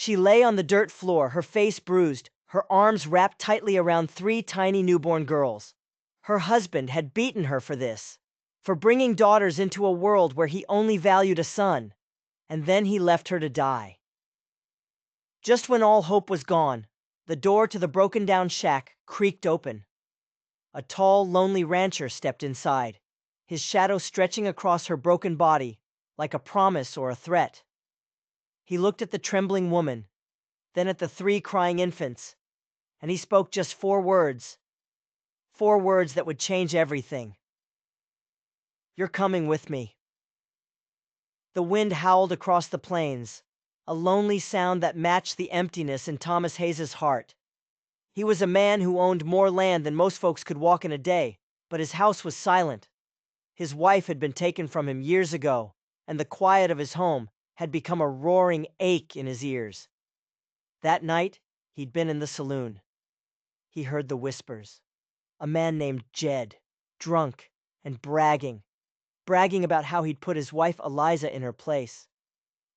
She lay on the dirt floor, her face bruised, her arms wrapped tightly around three tiny newborn girls. Her husband had beaten her for this, for bringing daughters into a world where he only valued a son, and then he left her to die. Just when all hope was gone, the door to the broken-down shack creaked open. A tall, lonely rancher stepped inside, his shadow stretching across her broken body, like a promise or a threat. He looked at the trembling woman, then at the three crying infants, and he spoke just 4 words that would change everything. "You're coming with me." The wind howled across the plains, a lonely sound that matched the emptiness in Thomas Hayes's heart. He was a man who owned more land than most folks could walk in a day, but his house was silent. His wife had been taken from him years ago, and the quiet of his home had become a roaring ache in his ears. That night, he'd been in the saloon. He heard the whispers. A man named Jed, drunk and bragging about how he'd put his wife Eliza in her place,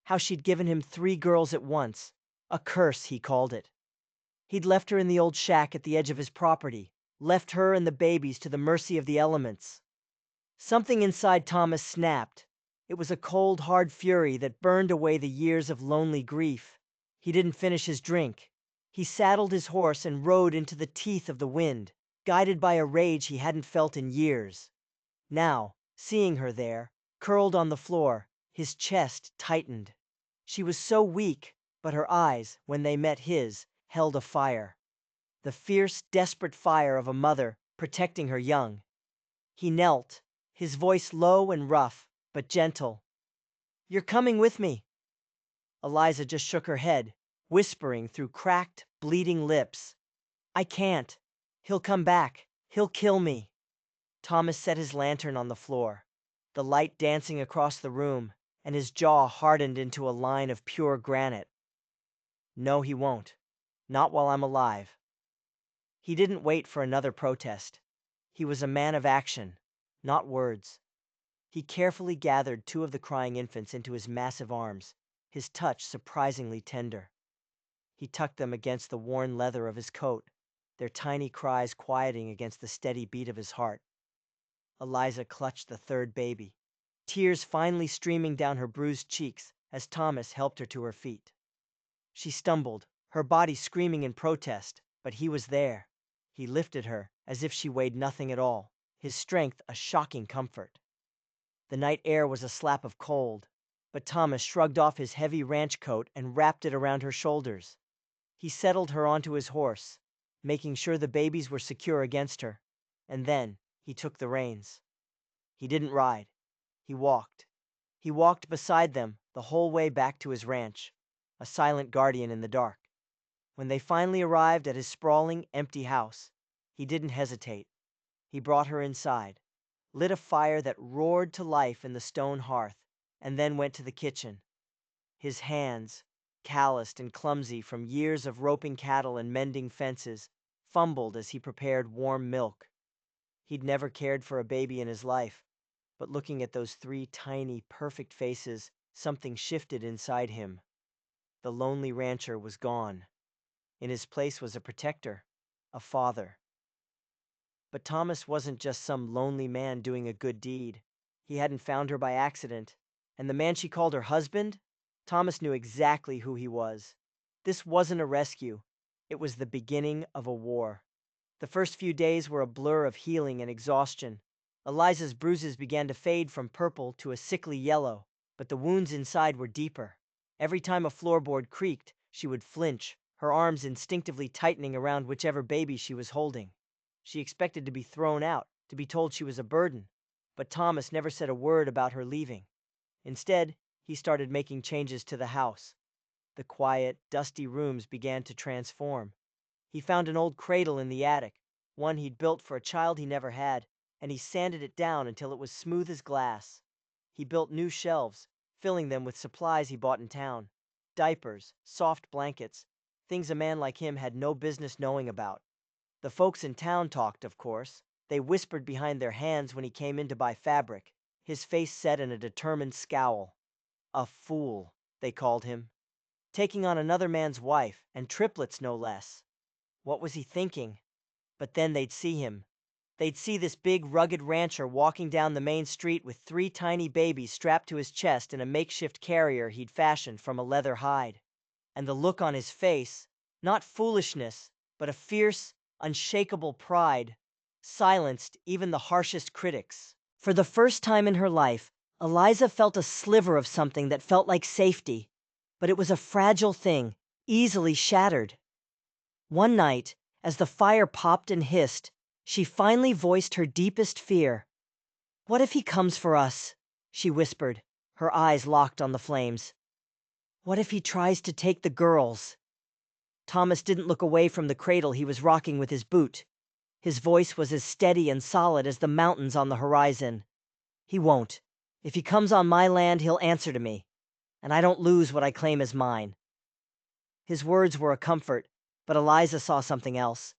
how she'd given him 3 girls at once, a curse he called it. He'd left her in the old shack at the edge of his property, left her and the babies to the mercy of the elements. Something inside Thomas snapped. It was a cold, hard fury that burned away the years of lonely grief. He didn't finish his drink. He saddled his horse and rode into the teeth of the wind, guided by a rage he hadn't felt in years. Now, seeing her there, curled on the floor, his chest tightened. She was so weak, but her eyes, when they met his, held a fire. The fierce, desperate fire of a mother protecting her young. He knelt, his voice low and rough, but gentle. "You're coming with me." Eliza just shook her head, whispering through cracked, bleeding lips. "I can't. He'll come back. He'll kill me." Thomas set his lantern on the floor, the light dancing across the room, and his jaw hardened into a line of pure granite. "No, he won't. Not while I'm alive." He didn't wait for another protest. He was a man of action, not words. He carefully gathered 2 of the crying infants into his massive arms, his touch surprisingly tender. He tucked them against the worn leather of his coat, their tiny cries quieting against the steady beat of his heart. Eliza clutched the 3rd baby, tears finally streaming down her bruised cheeks as Thomas helped her to her feet. She stumbled, her body screaming in protest, but he was there. He lifted her as if she weighed nothing at all, his strength a shocking comfort. The night air was a slap of cold, but Thomas shrugged off his heavy ranch coat and wrapped it around her shoulders. He settled her onto his horse, making sure the babies were secure against her, and then he took the reins. He didn't ride. He walked. He walked beside them the whole way back to his ranch, a silent guardian in the dark. When they finally arrived at his sprawling, empty house, he didn't hesitate. He brought her inside, lit a fire that roared to life in the stone hearth, and then went to the kitchen. His hands, calloused and clumsy from years of roping cattle and mending fences, fumbled as he prepared warm milk. He'd never cared for a baby in his life, but looking at those 3 tiny, perfect faces, something shifted inside him. The lonely rancher was gone. In his place was a protector, a father. But Thomas wasn't just some lonely man doing a good deed. He hadn't found her by accident, and the man she called her husband, Thomas knew exactly who he was. This wasn't a rescue. It was the beginning of a war. The first few days were a blur of healing and exhaustion. Eliza's bruises began to fade from purple to a sickly yellow, but the wounds inside were deeper. Every time a floorboard creaked, she would flinch, her arms instinctively tightening around whichever baby she was holding. She expected to be thrown out, to be told she was a burden, but Thomas never said a word about her leaving. Instead, he started making changes to the house. The quiet, dusty rooms began to transform. He found an old cradle in the attic, one he'd built for a child he never had, and he sanded it down until it was smooth as glass. He built new shelves, filling them with supplies he bought in town. Diapers, soft blankets, things a man like him had no business knowing about. The folks in town talked, of course. They whispered behind their hands when he came in to buy fabric, his face set in a determined scowl. A fool, they called him. taking on another man's wife, and triplets no less. What was he thinking? But then they'd see him. They'd see this big, rugged rancher walking down the main street with three tiny babies strapped to his chest in a makeshift carrier he'd fashioned from a leather hide. And the look on his face, not foolishness, but a fierce, unshakable pride, silenced even the harshest critics. For the first time in her life, Eliza felt a sliver of something that felt like safety, but it was a fragile thing, easily shattered. One night, as the fire popped and hissed, she finally voiced her deepest fear. "What if he comes for us?" she whispered, her eyes locked on the flames. "What if he tries to take the girls?" Thomas didn't look away from the cradle he was rocking with his boot. His voice was as steady and solid as the mountains on the horizon. "He won't. If he comes on my land, he'll answer to me, and I don't lose what I claim as mine." His words were a comfort, but Eliza saw something else.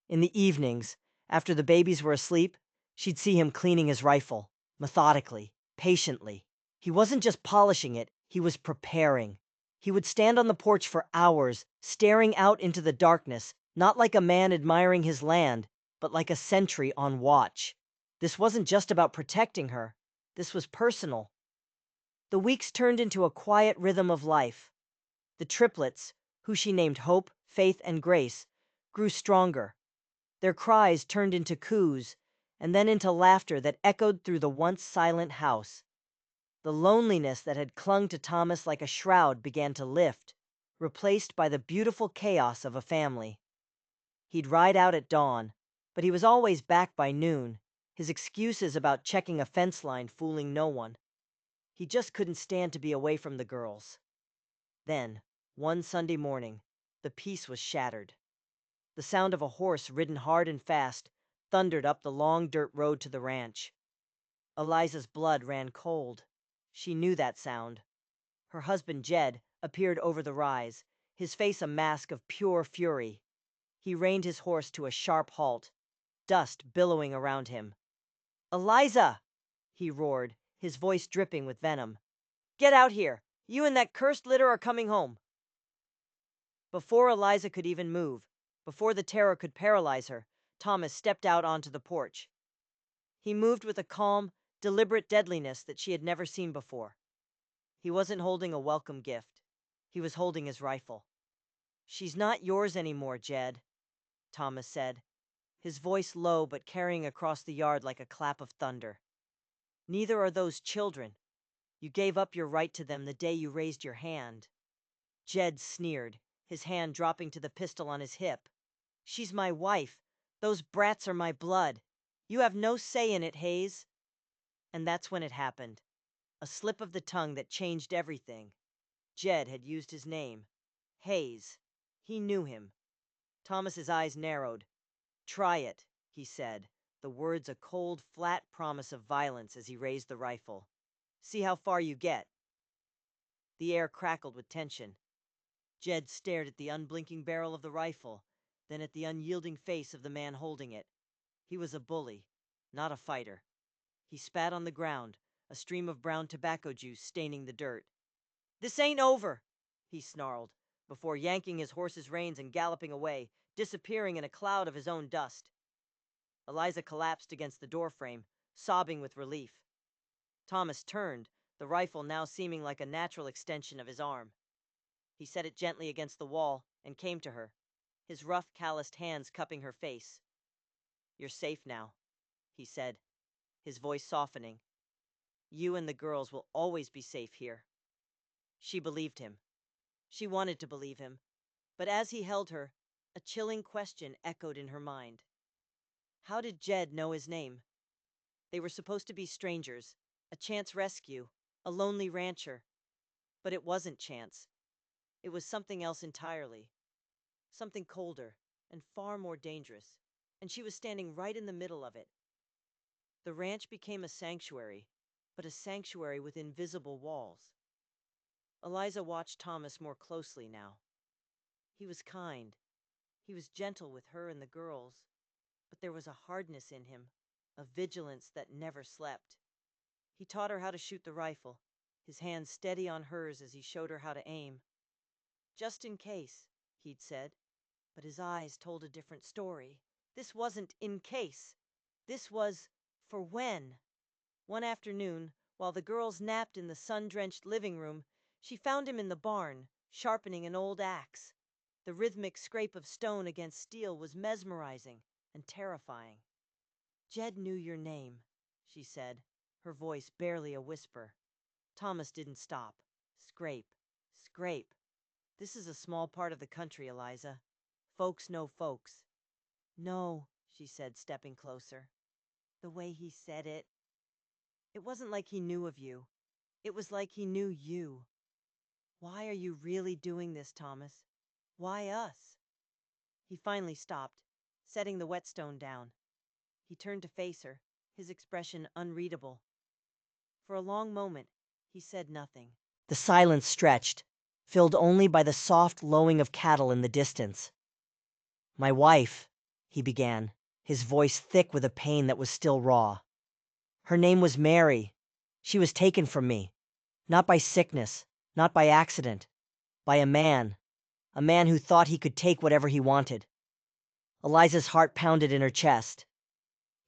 In the evenings, after the babies were asleep, she'd see him cleaning his rifle, methodically, patiently. He wasn't just polishing it, he was preparing. He would stand on the porch for hours, staring out into the darkness, not like a man admiring his land, but like a sentry on watch. This wasn't just about protecting her. This was personal. The weeks turned into a quiet rhythm of life. The triplets, who she named Hope, Faith, and Grace, grew stronger. Their cries turned into coos, and then into laughter that echoed through the once silent house. The loneliness that had clung to Thomas like a shroud began to lift, replaced by the beautiful chaos of a family. He'd ride out at dawn, but he was always back by noon, his excuses about checking a fence line fooling no one. He just couldn't stand to be away from the girls. Then, one Sunday morning, the peace was shattered. The sound of a horse ridden hard and fast thundered up the long dirt road to the ranch. Eliza's blood ran cold. She knew that sound. Her husband, Jed, appeared over the rise, his face a mask of pure fury. He reined his horse to a sharp halt, dust billowing around him. "Eliza!" he roared, his voice dripping with venom. "Get out here! You and that cursed litter are coming home!" Before Eliza could even move, before the terror could paralyze her, Thomas stepped out onto the porch. He moved with a calm, deliberate deadliness that she had never seen before. He wasn't holding a welcome gift. He was holding his rifle. "She's not yours anymore, Jed," Thomas said, his voice low but carrying across the yard like a clap of thunder. "Neither are those children. You gave up your right to them the day you raised your hand." Jed sneered, his hand dropping to the pistol on his hip. "She's my wife. Those brats are my blood. You have no say in it, Hayes." And that's when it happened. A slip of the tongue that changed everything. Jed had used his name. Hayes. He knew him. Thomas's eyes narrowed. "Try it," he said, the words a cold, flat promise of violence as he raised the rifle. "See how far you get." The air crackled with tension. Jed stared at the unblinking barrel of the rifle, then at the unyielding face of the man holding it. He was a bully, not a fighter. He spat on the ground, a stream of brown tobacco juice staining the dirt. "This ain't over," he snarled, before yanking his horse's reins and galloping away, disappearing in a cloud of his own dust. Eliza collapsed against the doorframe, sobbing with relief. Thomas turned, the rifle now seeming like a natural extension of his arm. He set it gently against the wall and came to her, his rough, calloused hands cupping her face. "You're safe now," he said, his voice softening. "You and the girls will always be safe here." She believed him. She wanted to believe him, but as he held her, a chilling question echoed in her mind. How did Jed know his name? They were supposed to be strangers, a chance rescue, a lonely rancher. But it wasn't chance. It was something else entirely. Something colder and far more dangerous, and she was standing right in the middle of it. The ranch became a sanctuary, but a sanctuary with invisible walls. Eliza watched Thomas more closely now. He was kind. He was gentle with her and the girls, but there was a hardness in him, a vigilance that never slept. He taught her how to shoot the rifle, his hands steady on hers as he showed her how to aim. Just in case, he'd said, but his eyes told a different story. This wasn't in case. This was for when. One afternoon, while the girls napped in the sun-drenched living room, she found him in the barn, sharpening an old axe. The rhythmic scrape of stone against steel was mesmerizing and terrifying. "Jed knew your name," she said, her voice barely a whisper. Thomas didn't stop. Scrape, scrape. "This is a small part of the country, Eliza. Folks know folks." "No," she said, stepping closer. The way he said it. It wasn't like he knew of you. It was like he knew you. "Why are you really doing this, Thomas? Why us?" He finally stopped, setting the whetstone down. He turned to face her, his expression unreadable. For a long moment, he said nothing. The silence stretched, filled only by the soft lowing of cattle in the distance. "My wife," he began, his voice thick with a pain that was still raw. "Her name was Mary. She was taken from me. Not by sickness, not by accident. By a man who thought he could take whatever he wanted." Eliza's heart pounded in her chest.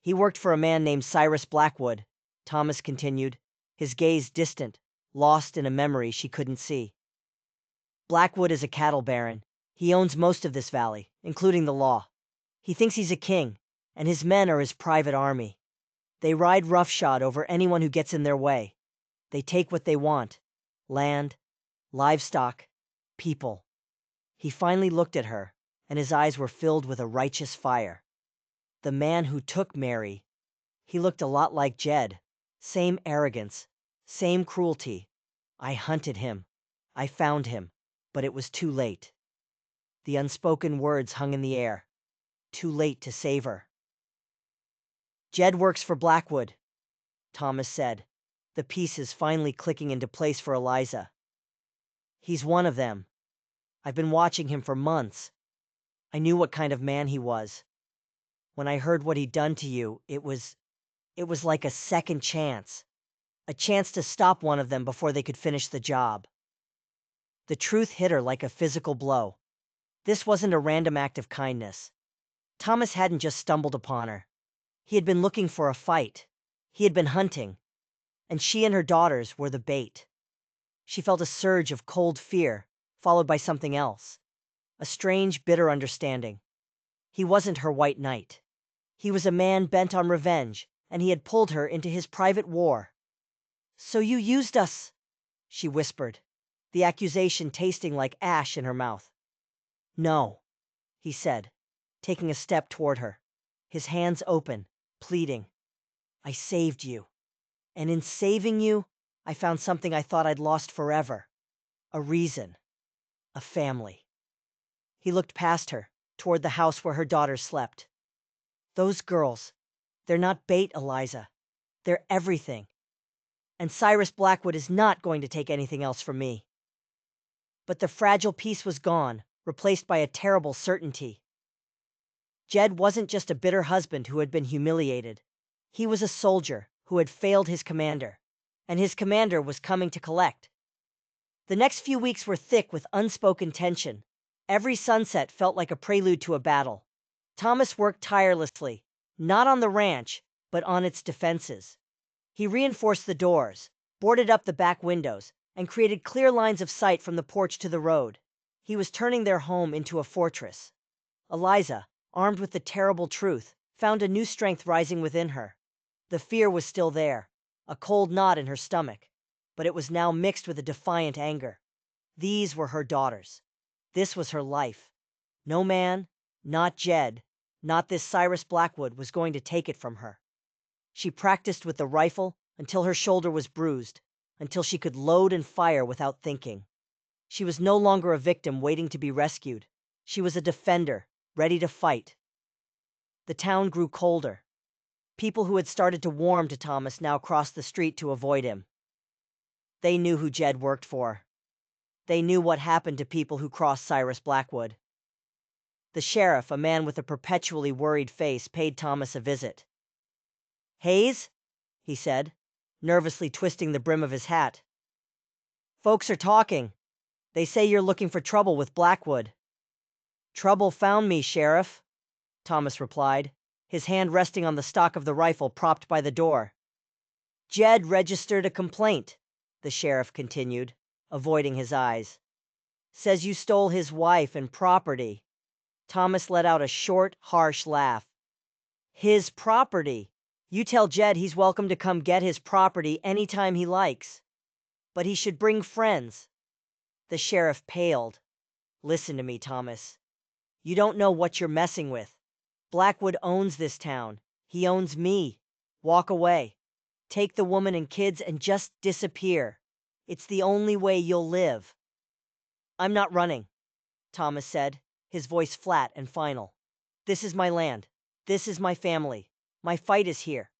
"He worked for a man named Cyrus Blackwood," Thomas continued, his gaze distant, lost in a memory she couldn't see. "Blackwood is a cattle baron. He owns most of this valley, including the law. He thinks he's a king, and his men are his private army. They ride roughshod over anyone who gets in their way. They take what they want: land, livestock, people." He finally looked at her, and his eyes were filled with a righteous fire. "The man who took Mary, he looked a lot like Jed. Same arrogance, same cruelty. I hunted him. I found him, but it was too late." The unspoken words hung in the air. Too late to save her. "Jed works for Blackwood," Thomas said, the pieces finally clicking into place for Eliza. "He's one of them. I've been watching him for months. I knew what kind of man he was. When I heard what he'd done to you, it was like a second chance. A chance to stop one of them before they could finish the job." The truth hit her like a physical blow. This wasn't a random act of kindness. Thomas hadn't just stumbled upon her. He had been looking for a fight. He had been hunting. And she and her daughters were the bait. She felt a surge of cold fear, followed by something else. A strange, bitter understanding. He wasn't her white knight. He was a man bent on revenge, and he had pulled her into his private war. "So you used us," she whispered, the accusation tasting like ash in her mouth. "No," he said, taking a step toward her, his hands open, pleading. "I saved you. And in saving you, I found something I thought I'd lost forever. A reason. A family." He looked past her, toward the house where her daughters slept. "Those girls, they're not bait, Eliza. They're everything. And Cyrus Blackwood is not going to take anything else from me." But the fragile peace was gone, replaced by a terrible certainty. Jed wasn't just a bitter husband who had been humiliated. He was a soldier who had failed his commander, and his commander was coming to collect. The next few weeks were thick with unspoken tension. Every sunset felt like a prelude to a battle. Thomas worked tirelessly, not on the ranch, but on its defenses. He reinforced the doors, boarded up the back windows, and created clear lines of sight from the porch to the road. He was turning their home into a fortress. Eliza, armed with the terrible truth, found a new strength rising within her. The fear was still there, a cold knot in her stomach, but it was now mixed with a defiant anger. These were her daughters. This was her life. No man, not Jed, not this Cyrus Blackwood, was going to take it from her. She practiced with the rifle until her shoulder was bruised, until she could load and fire without thinking. She was no longer a victim waiting to be rescued. She was a defender, ready to fight. The town grew colder. People who had started to warm to Thomas now crossed the street to avoid him. They knew who Jed worked for. They knew what happened to people who crossed Cyrus Blackwood. The sheriff, a man with a perpetually worried face, paid Thomas a visit. "Hayes?" he said, nervously twisting the brim of his hat. "Folks are talking. They say you're looking for trouble with Blackwood." "Trouble found me, Sheriff," Thomas replied, his hand resting on the stock of the rifle propped by the door. "Jed registered a complaint," the sheriff continued, avoiding his eyes. "Says you stole his wife and property." Thomas let out a short, harsh laugh. "His property? You tell Jed he's welcome to come get his property anytime he likes. But he should bring friends." The sheriff paled. "Listen to me, Thomas. You don't know what you're messing with. Blackwood owns this town. He owns me. Walk away. Take the woman and kids and just disappear. It's the only way you'll live." "I'm not running," Thomas said, his voice flat and final. "This is my land. This is my family. My fight is here."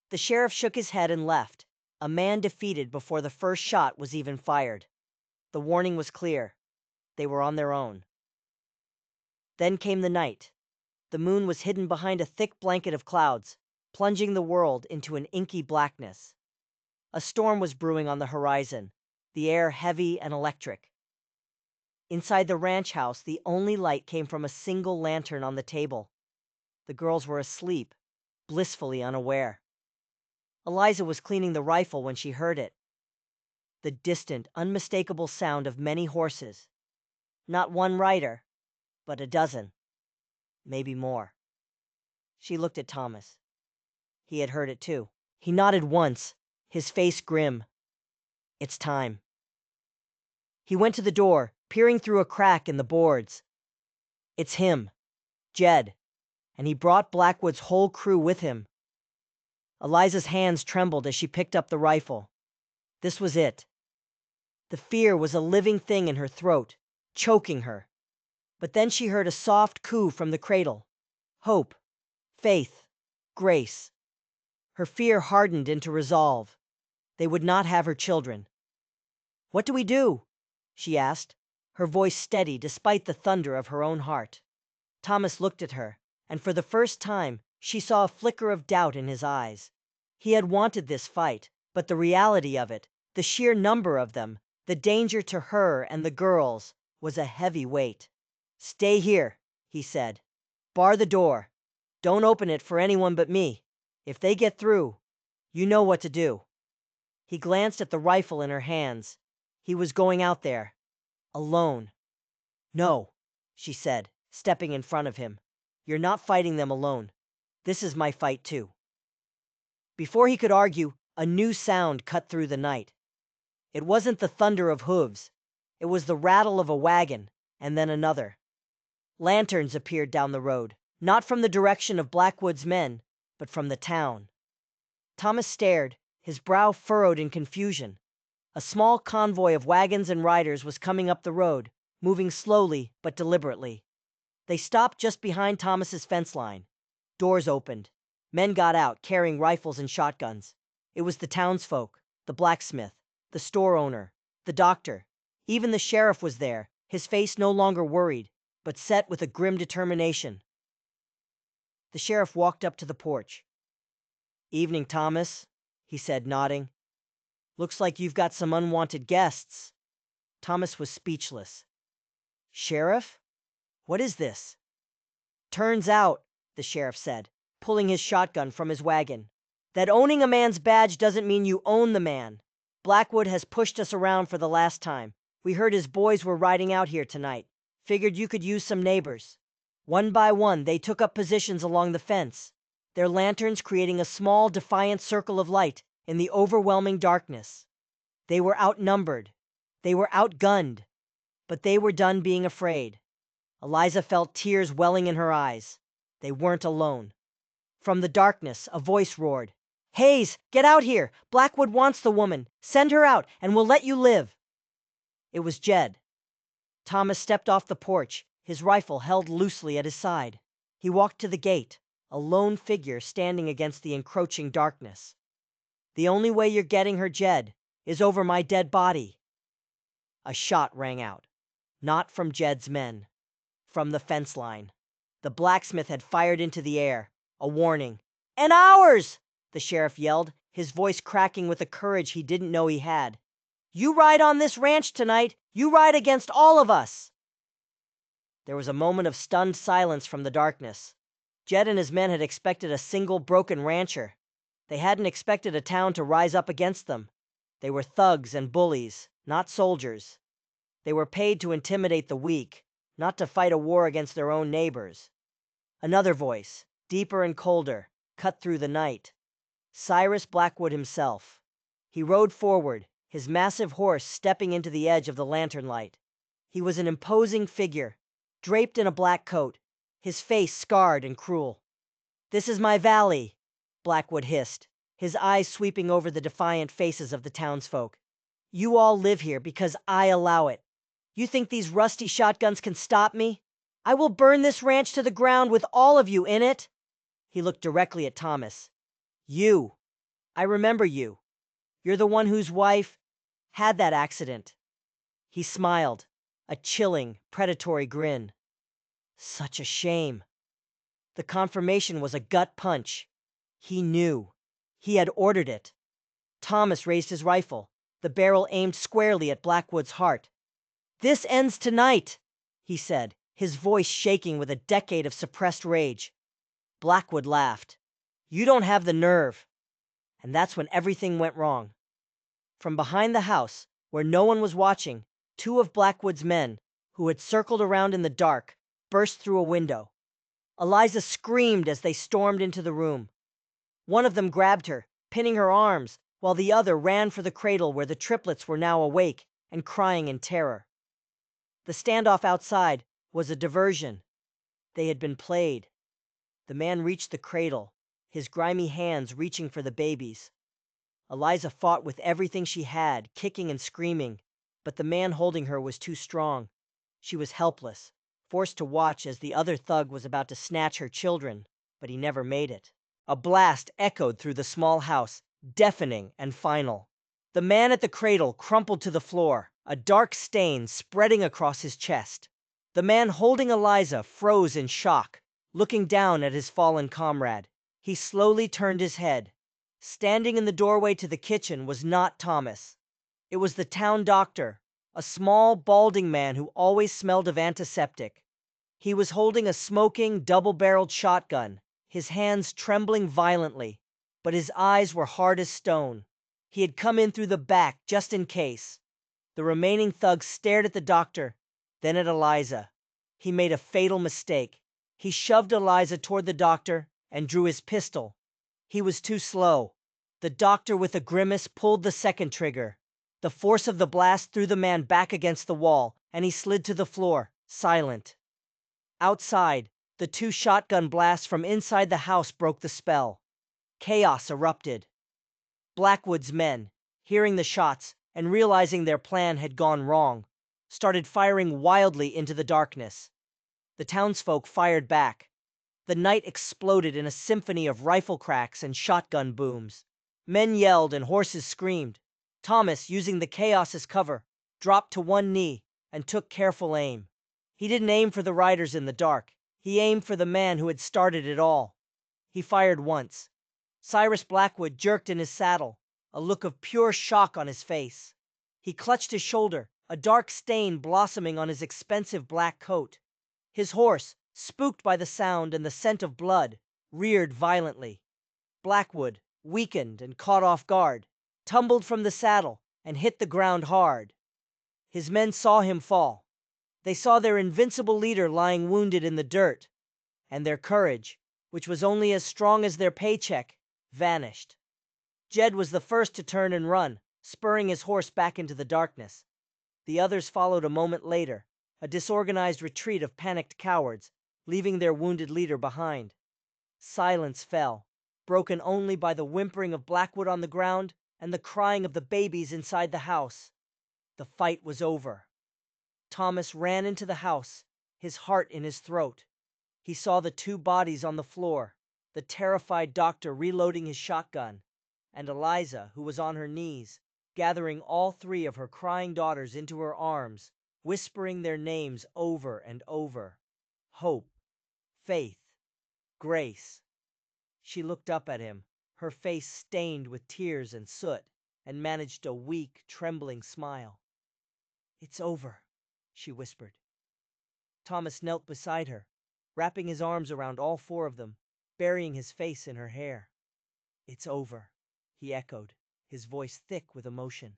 The sheriff shook his head and left, a man defeated before the first shot was even fired. The warning was clear. They were on their own. Then came the night. The moon was hidden behind a thick blanket of clouds, plunging the world into an inky blackness. A storm was brewing on the horizon, the air heavy and electric. Inside the ranch house, the only light came from a single lantern on the table. The girls were asleep, blissfully unaware. Eliza was cleaning the rifle when she heard it. The distant, unmistakable sound of many horses. Not one rider, but a dozen. Maybe more. She looked at Thomas. He had heard it too. He nodded once, his face grim. "It's time." He went to the door, peering through a crack in the boards. "It's him. Jed. And he brought Blackwood's whole crew with him." Eliza's hands trembled as she picked up the rifle. This was it. The fear was a living thing in her throat, choking her. But then she heard a soft coo from the cradle. Hope, faith, grace. Her fear hardened into resolve. They would not have her children. "What do we do?" she asked, her voice steady despite the thunder of her own heart. Thomas looked at her, and for the first time she saw a flicker of doubt in his eyes. He had wanted this fight, but the reality of it, the sheer number of them, the danger to her and the girls, was a heavy weight. "Stay here," he said. "Bar the door. Don't open it for anyone but me. If they get through, you know what to do." He glanced at the rifle in her hands. He was going out there. Alone. "No," she said, stepping in front of him. "You're not fighting them alone. This is my fight too." Before he could argue, a new sound cut through the night. It wasn't the thunder of hooves. It was the rattle of a wagon, and then another. Lanterns appeared down the road, not from the direction of Blackwood's men, but from the town. Thomas stared, his brow furrowed in confusion. A small convoy of wagons and riders was coming up the road, moving slowly but deliberately. They stopped just behind Thomas's fence line. Doors opened. Men got out, carrying rifles and shotguns. It was the townsfolk, the blacksmith, the store owner, the doctor. Even the sheriff was there, his face no longer worried, but set with a grim determination. The sheriff walked up to the porch. "Evening, Thomas," he said, nodding. "Looks like you've got some unwanted guests." Thomas was speechless. "Sheriff? What is this?" "Turns out," the sheriff said, pulling his shotgun from his wagon, "that owning a man's badge doesn't mean you own the man. Blackwood has pushed us around for the last time. We heard his boys were riding out here tonight. Figured you could use some neighbors." One by one, they took up positions along the fence, their lanterns creating a small, defiant circle of light in the overwhelming darkness. They were outnumbered. They were outgunned. But they were done being afraid. Eliza felt tears welling in her eyes. They weren't alone. From the darkness, a voice roared, "Hayes, get out here! Blackwood wants the woman. Send her out, and we'll let you live." It was Jed. Thomas stepped off the porch, his rifle held loosely at his side. He walked to the gate, a lone figure standing against the encroaching darkness. "The only way you're getting her, Jed, is over my dead body." A shot rang out. Not from Jed's men. From the fence line. The blacksmith had fired into the air. A warning. "And ours!" the sheriff yelled, his voice cracking with a courage he didn't know he had. "You ride on this ranch tonight, You ride against all of us!" There was a moment of stunned silence from the darkness. Jed and his men had expected a single broken rancher. They hadn't expected a town to rise up against them. They were thugs and bullies, not soldiers. They were paid to intimidate the weak, not to fight a war against their own neighbors. Another voice, deeper and colder, cut through the night. Cyrus Blackwood himself. He rode forward, his massive horse stepping into the edge of the lantern light. He was an imposing figure, draped in a black coat, his face scarred and cruel. "This is my valley," Blackwood hissed, his eyes sweeping over the defiant faces of the townsfolk. "You all live here because I allow it. You think these rusty shotguns can stop me? I will burn this ranch to the ground with all of you in it." He looked directly at Thomas. "You. I remember you. You're the one whose wife had that accident." He smiled, a chilling, predatory grin. Such a shame. The confirmation was a gut punch. He knew. He had ordered it. Thomas raised his rifle, the barrel aimed squarely at Blackwood's heart. "This ends tonight," he said, his voice shaking with a decade of suppressed rage. Blackwood laughed. "You don't have the nerve." And that's when everything went wrong. From behind the house, where no one was watching, two of Blackwood's men, who had circled around in the dark, burst through a window. Eliza screamed as they stormed into the room. One of them grabbed her, pinning her arms, while the other ran for the cradle where the triplets were now awake and crying in terror. The standoff outside was a diversion. They had been played. The man reached the cradle, his grimy hands reaching for the babies. Eliza fought with everything she had, kicking and screaming, but the man holding her was too strong. She was helpless, forced to watch as the other thug was about to snatch her children, but he never made it. A blast echoed through the small house, deafening and final. The man at the cradle crumpled to the floor, a dark stain spreading across his chest. The man holding Eliza froze in shock, looking down at his fallen comrade. He slowly turned his head. Standing in the doorway to the kitchen was not Thomas. It was the town doctor, a small, balding man who always smelled of antiseptic. He was holding a smoking, double-barreled shotgun, his hands trembling violently, but his eyes were hard as stone. He had come in through the back just in case. The remaining thugs stared at the doctor, then at Eliza. He made a fatal mistake. He shoved Eliza toward the doctor and drew his pistol. He was too slow. The doctor, with a grimace, pulled the second trigger. The force of the blast threw the man back against the wall, and he slid to the floor, silent. Outside, the two shotgun blasts from inside the house broke the spell. Chaos erupted. Blackwood's men, hearing the shots and realizing their plan had gone wrong, started firing wildly into the darkness. The townsfolk fired back. The night exploded in a symphony of rifle cracks and shotgun booms. Men yelled and horses screamed. Thomas, using the chaos as cover, dropped to one knee and took careful aim. He didn't aim for the riders in the dark. He aimed for the man who had started it all. He fired once. Cyrus Blackwood jerked in his saddle, a look of pure shock on his face. He clutched his shoulder, a dark stain blossoming on his expensive black coat. His horse, spooked by the sound and the scent of blood, reared violently. Blackwood, weakened and caught off guard, tumbled from the saddle and hit the ground hard. His men saw him fall. They saw their invincible leader lying wounded in the dirt, and their courage, which was only as strong as their paycheck, vanished. Jed was the first to turn and run, spurring his horse back into the darkness. The others followed a moment later, a disorganized retreat of panicked cowards, leaving their wounded leader behind. Silence fell, broken only by the whimpering of Blackwood on the ground and the crying of the babies inside the house. The fight was over. Thomas ran into the house, his heart in his throat. He saw the two bodies on the floor, the terrified doctor reloading his shotgun, and Eliza, who was on her knees, gathering all three of her crying daughters into her arms, whispering their names over and over. Hope, Faith, Grace. She looked up at him, her face stained with tears and soot, and managed a weak, trembling smile. It's over, she whispered. Thomas knelt beside her, wrapping his arms around all four of them, burying his face in her hair. It's over, he echoed, his voice thick with emotion.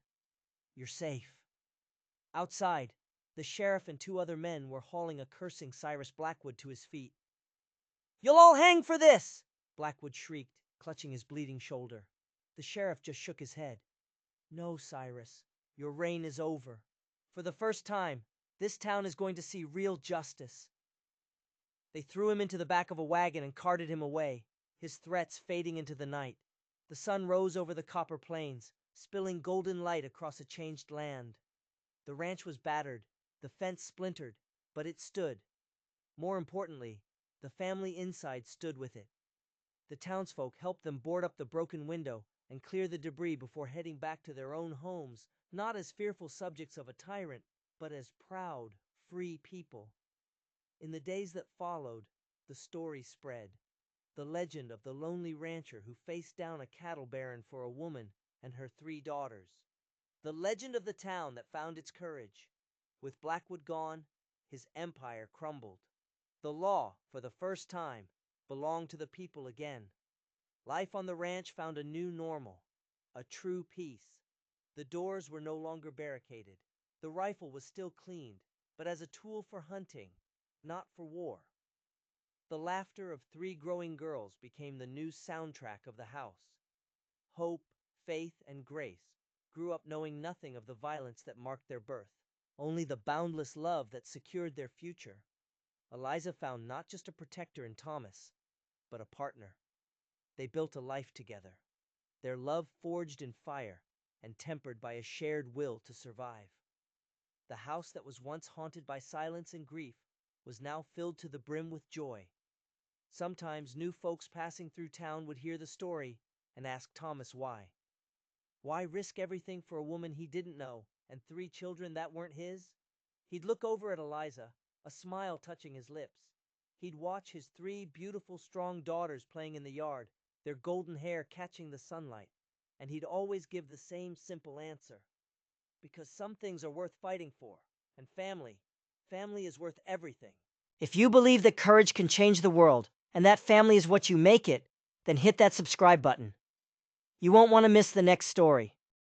You're safe. Outside, the sheriff and two other men were hauling a cursing Cyrus Blackwood to his feet. You'll all hang for this! Blackwood shrieked, clutching his bleeding shoulder. The sheriff just shook his head. No, Cyrus, your reign is over. For the first time, this town is going to see real justice. They threw him into the back of a wagon and carted him away, his threats fading into the night. The sun rose over the copper plains, spilling golden light across a changed land. The ranch was battered, the fence splintered, but it stood. More importantly, the family inside stood with it. The townsfolk helped them board up the broken window and clear the debris before heading back to their own homes, not as fearful subjects of a tyrant, but as proud, free people. In the days that followed, the story spread. The legend of the lonely rancher who faced down a cattle baron for a woman and her 3 daughters. The legend of the town that found its courage. With Blackwood gone, his empire crumbled. The law, for the first time, belonged to the people again. Life on the ranch found a new normal, a true peace. The doors were no longer barricaded. The rifle was still cleaned, but as a tool for hunting, not for war. The laughter of 3 growing girls became the new soundtrack of the house. Hope, faith, and grace grew up knowing nothing of the violence that marked their birth, only the boundless love that secured their future. Eliza found not just a protector in Thomas, but a partner. They built a life together, their love forged in fire and tempered by a shared will to survive. The house that was once haunted by silence and grief was now filled to the brim with joy. Sometimes new folks passing through town would hear the story and ask Thomas why. Why risk everything for a woman he didn't know and 3 children that weren't his? He'd look over at Eliza, a smile touching his lips. He'd watch his 3 beautiful, strong daughters playing in the yard, their golden hair catching the sunlight, and he'd always give the same simple answer. Because some things are worth fighting for, and family is worth everything. If you believe that courage can change the world, and that family is what you make it, then hit that subscribe button. You won't want to miss the next story.